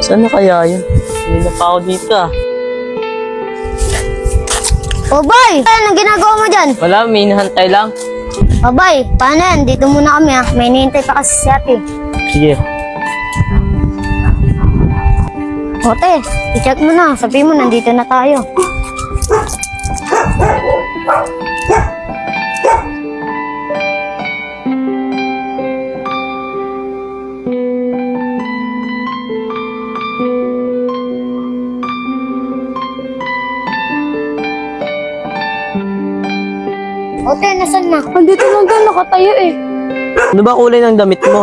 Saan na kaya yun? Hindi na pa ako dito ah. O bay, anong ginagawa mo dyan? Wala, may hinahantay lang. O bay, paano yan? Dito muna kami ha. May hinihintay pa kasi si ate. Sige. Ote, i-check mo na. Sabihin mo, nandito na tayo. Ote, nasan na? Andito lang doon, nakatayo eh. Ano ba kulay ng damit mo?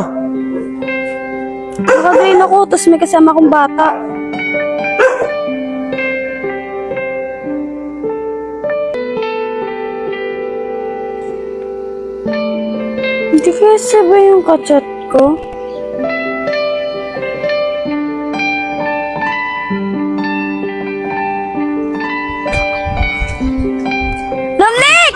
Nakagayin ako, tapos may kasama kong bata. Hindi kaya sabay yung kachat ko? Romnick!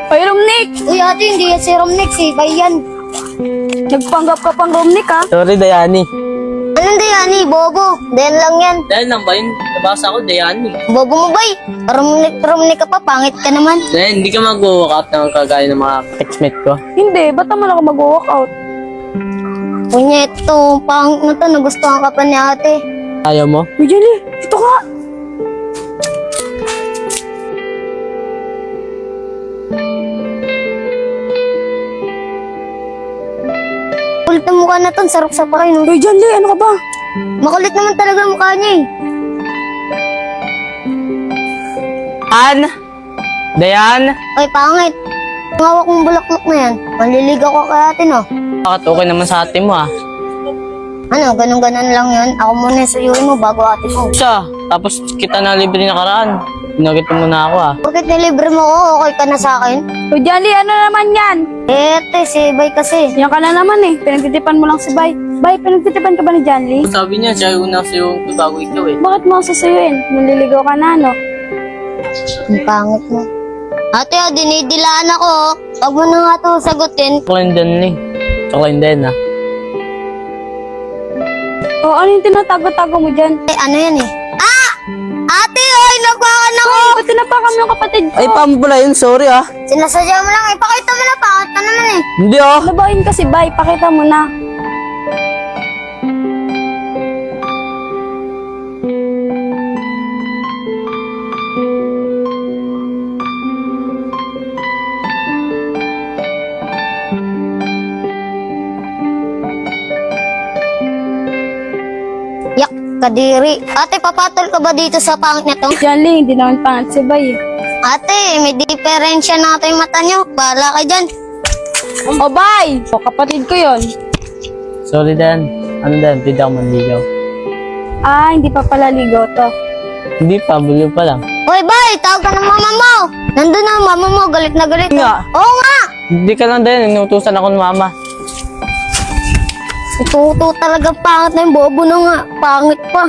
Hoy, Romnick! Uy ate, hindi yan si Romnick, si Bay yan. Nagpanggap ka pang Romnick ha? Sorry, Dayani. Anong Dayani? Bobo. Dayan lang yan. Dahil lang ba yun? Nabasa ko, Dayani. Bobo mo bay. Romnick ka pa, pangit ka naman. Dahil hindi ka mag-walkout na kagaya ng mga textmate ko. Hindi, ba't naman ako mag-walkout? Punyeto, pangit na to, nagustuhan ka pa ni ate. Ayaw mo? Uy, Jelly, ito ka! Kulit na mukha na to, sarap sa pakain. Uy, Jelly, ano ka ba? Makulit naman talaga ang mukha niya eh. An! Dayan! Ay, pangit. Ang hawak mong bulaklak na yan. Manliligaw ko kay ate, no? Bakit okay naman sa ate mo ah? Ano, ganun-ganon lang yun. Ako muna yung suyuin mo bago ate mo. Siya, tapos kita na libre nakaraan. Pinagit mo na ako ah. Bakit nilibre mo ko? Okay ka na sa akin? Uy, Jelly, ano naman yan? Ete, si Bay kasi. Yan ka na naman eh. Pinagtitipan mo lang si Bay. Bay, pinagtitipan ka ba ni Janly? Sabi niya, siya yung una sa'yo bago ikaw eh. Bakit mo ako sasayuin? Naliligaw ka na, no? Ang pangit mo. Ate, dinidilaan ako. Huwag mo na nga ito sagutin. Clinton Lee. Sa Clinton ah. O, ano yung tinatago-tago mo dyan? Eh, ano yan eh? Ah! Ate, oy, nagwakan ako! Ay, ba't tinapakam yung kapatid ko? Ay, paano pala yun? Sorry ah. Sinasadya mo lang, ipakita mo na, pangit na naman eh. Hindi ah. Labahin kasi, Bay. Pakita mo na. Yak, kadiri. Ate, papatol ka ba dito sa pangit na to? Janly, hindi naman pangat si Bay. Ate, may diferensya na ito yung mata nyo. Bahala ka dyan. O, Bay! O, kapatid ko yon. Sorry Dan. Ano Dan? Pwede ako manligaw. Ah, hindi pa pala ligaw to. Hindi pa, bulo pa lang. Hoy, bay, tawag ka ng mama mo. Nandun na ang mama mo, galit na galit. Nga. Oo nga. Hindi ka lang Dan, inutusan ako ng mama. Ituto talaga pangit na yung bobo na nga. Pangit pa.